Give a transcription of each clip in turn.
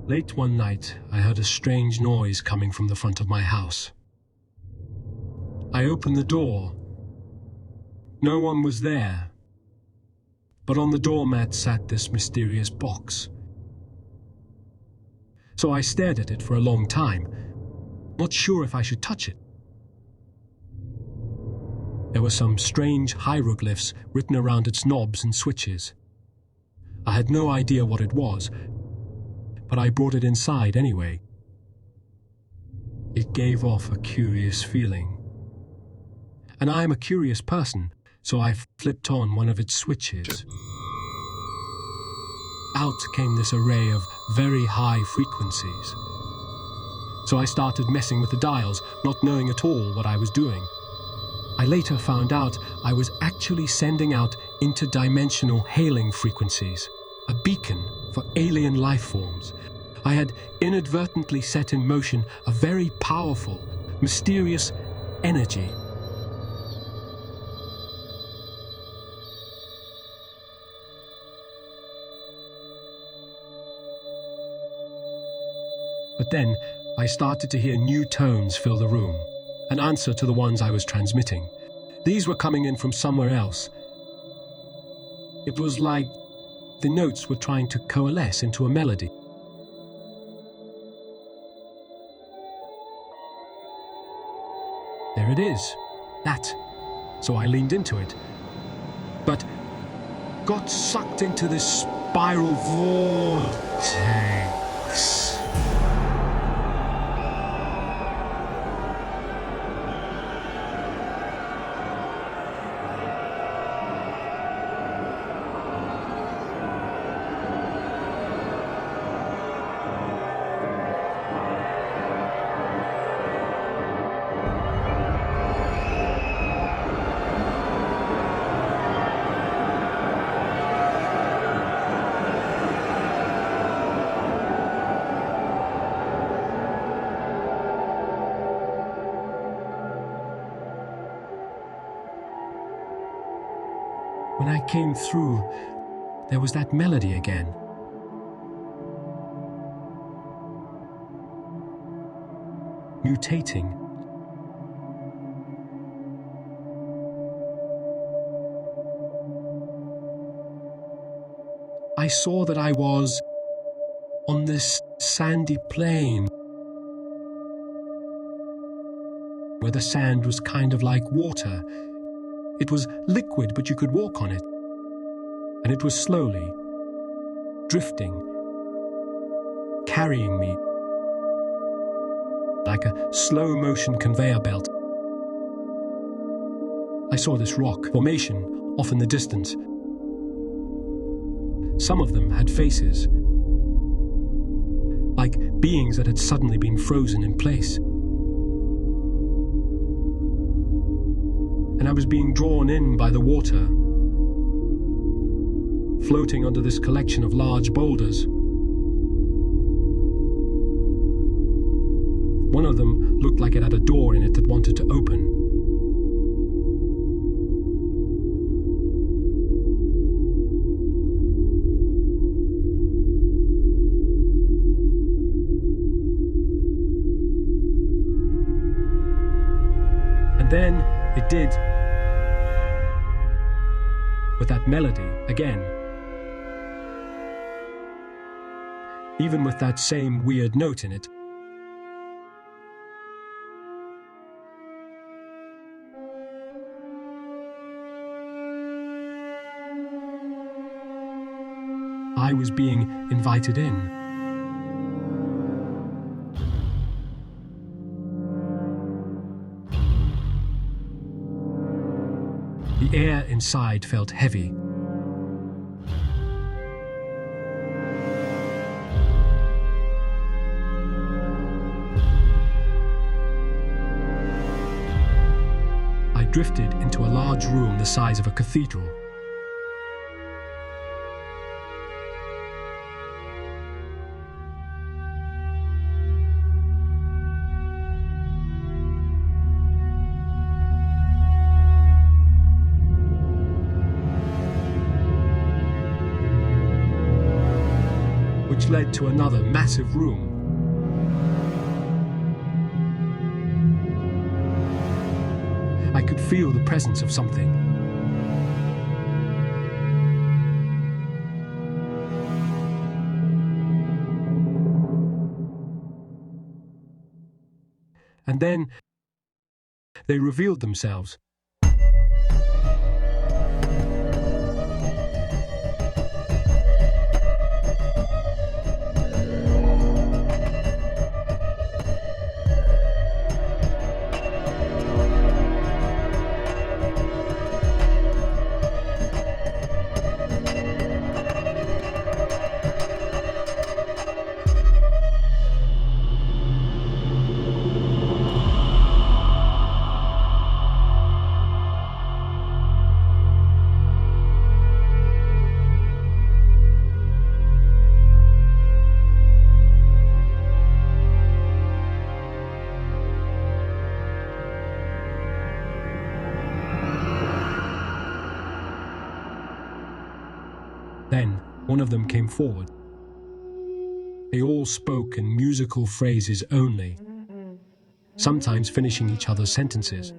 Late one night, I heard a strange noise coming from the front of my house. I opened the door. No one was there, but on the doormat sat this mysterious box. So I stared at it for a long time, not sure if I should touch it. There were some strange hieroglyphs written around its knobs and switches. I had no idea what it was, but I brought it inside anyway. It gave off a curious feeling. And I am a curious person, so I flipped on one of its switches. Out came this array of very high frequencies. So I started messing with the dials, not knowing at all what I was doing. I later found out I was actually sending out interdimensional hailing frequencies, a beacon for alien life forms. I had inadvertently set in motion a very powerful, mysterious energy. But then I started to hear new tones fill the room, an answer to the ones I was transmitting. These were coming in from somewhere else. It was like the notes were trying to coalesce into a melody. There it is, that. So I leaned into it, but got sucked into this spiral vortex. When I came through, there was that melody again. Mutating. I saw that I was on this sandy plain where the sand was kind of like water. It was liquid, but you could walk on it. And it was slowly drifting, carrying me like a slow-motion conveyor belt. I saw this rock formation off in the distance. Some of them had faces, like beings that had suddenly been frozen in place. And I was being drawn in by the water, floating under this collection of large boulders. One of them looked like it had a door in it that wanted to open. And then it did, with that melody again. Even with that same weird note in it. I was being invited in. The air inside felt heavy. I drifted into a large room the size of a cathedral. which led to another massive room. I could feel the presence of something. And then they revealed themselves. Then one of them came forward. They all spoke in musical phrases only, sometimes finishing each other's sentences.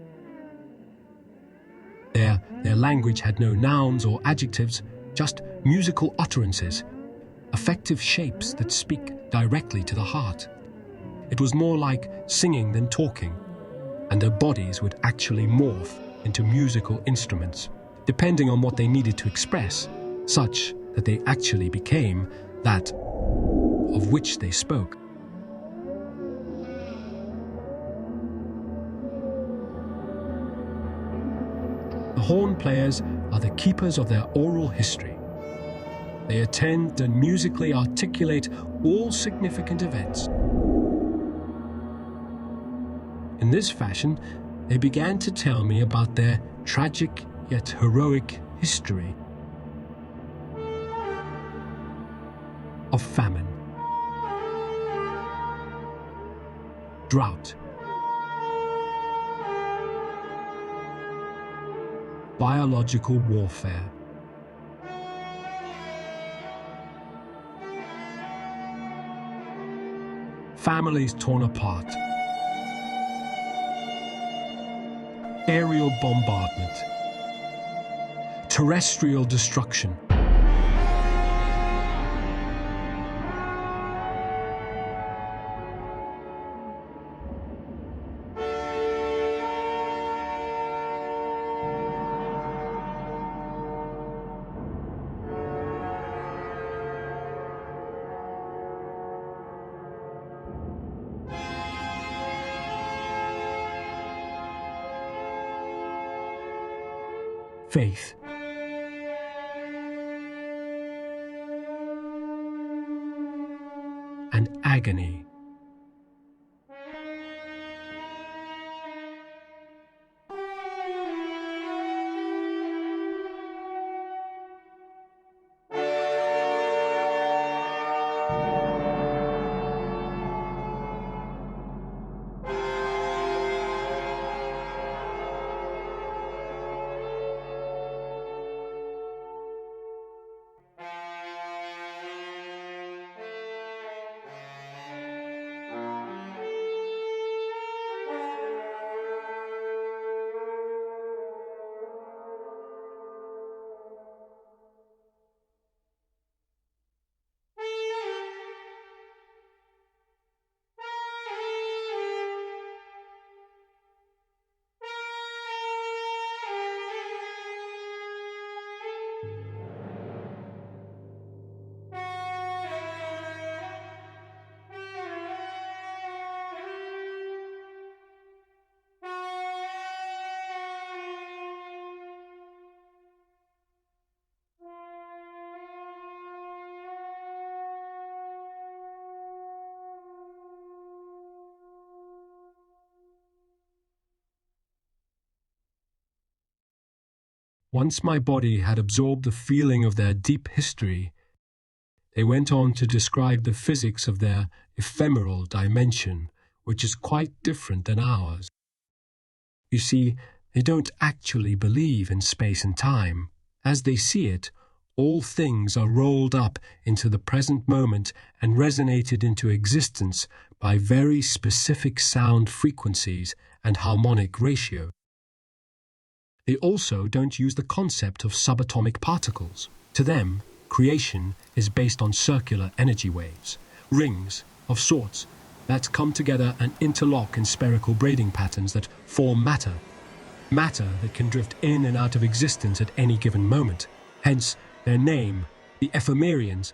Their language had no nouns or adjectives, just musical utterances, effective shapes that speak directly to the heart. It was more like singing than talking, and their bodies would actually morph into musical instruments, depending on what they needed to express, such that they actually became that of which they spoke. The horn players are the keepers of their oral history. They attend and musically articulate all significant events. In this fashion, they began to tell me about their tragic yet heroic history of famine, drought, biological warfare, families torn apart, aerial bombardment, terrestrial destruction, faith, and agony. Once my body had absorbed the feeling of their deep history, they went on to describe the physics of their ephemeral dimension, which is quite different than ours. You see, they don't actually believe in space and time. As they see it, All things are rolled up into the present moment and resonated into existence by very specific sound frequencies and harmonic ratio. They also don't use the concept of subatomic particles. To them, creation is based on circular energy waves, rings of sorts that come together and interlock in spherical braiding patterns that form matter. Matter that can drift in and out of existence at any given moment. Hence, their name, the Ephemerians.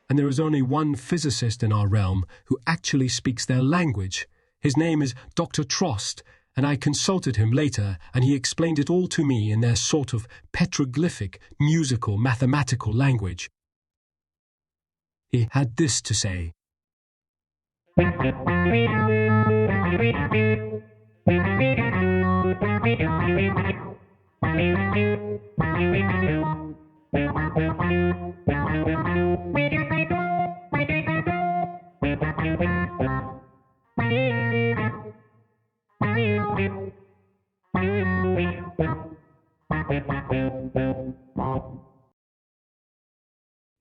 And there is only one physicist in our realm who actually speaks their language. His name is Dr. Trost, and I consulted him later, and he explained it all to me in their sort of petroglyphic, musical, mathematical language. He had this to say.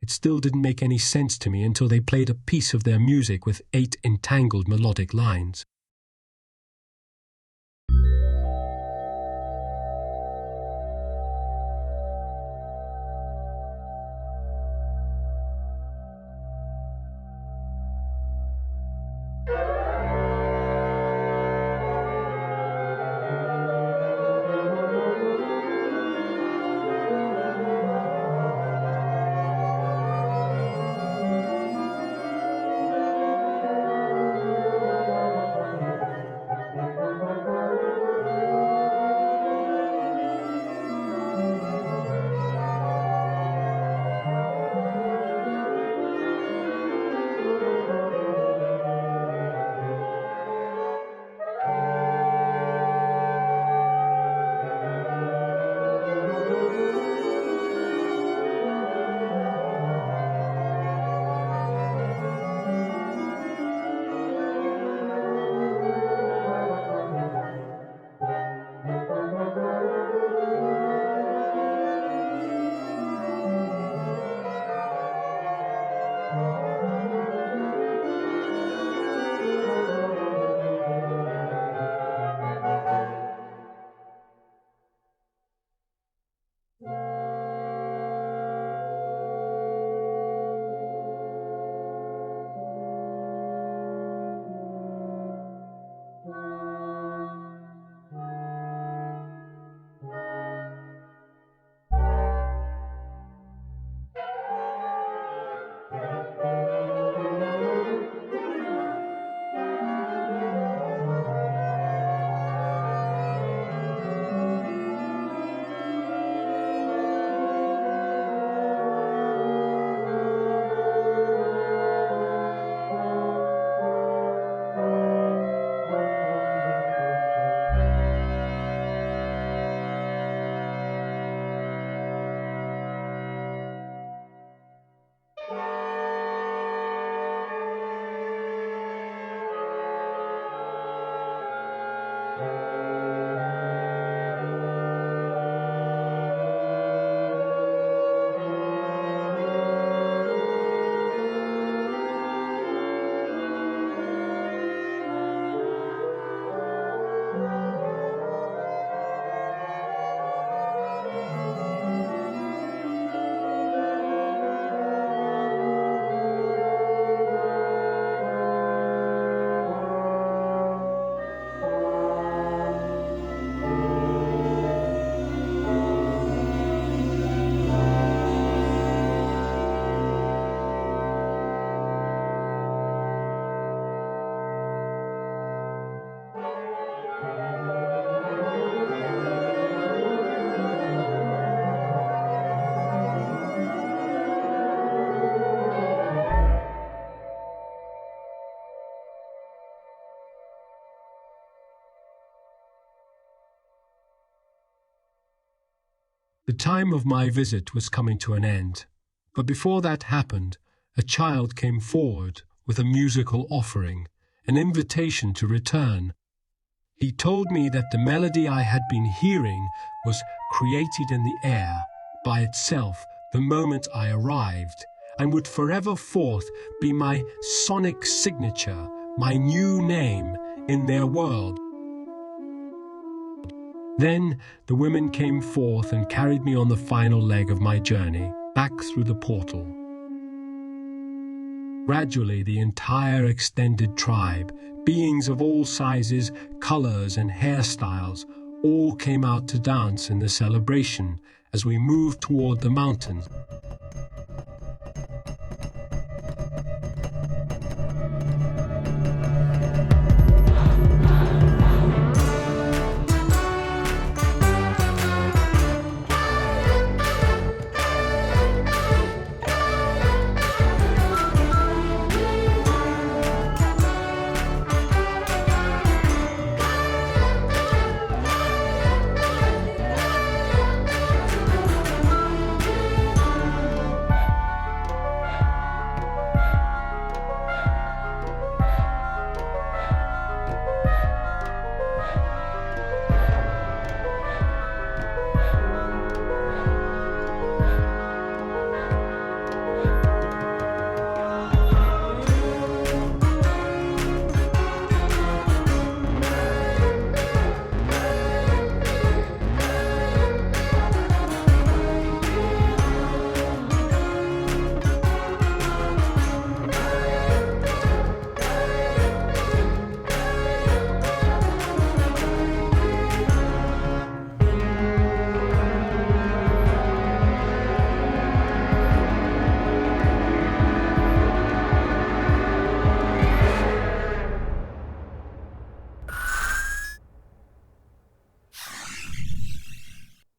It still didn't make any sense to me until they played a piece of their music with 8 entangled melodic lines. The time of my visit was coming to an end, but before that happened, a child came forward with a musical offering, an invitation to return. He told me that the melody I had been hearing was created in the air by itself the moment I arrived, and would forever forth be my sonic signature, my new name in their world. Then the women came forth and carried me on the final leg of my journey, back through the portal. Gradually, the entire extended tribe, beings of all sizes, colors, and hairstyles, all came out to dance in the celebration as we moved toward the mountains.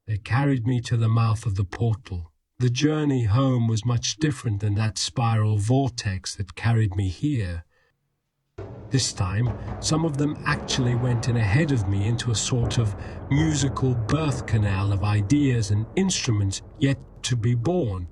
They carried me to the mouth of the portal. The journey home was much different than that spiral vortex that carried me here. This time, some of them actually went in ahead of me into a sort of musical birth canal of ideas and instruments yet to be born.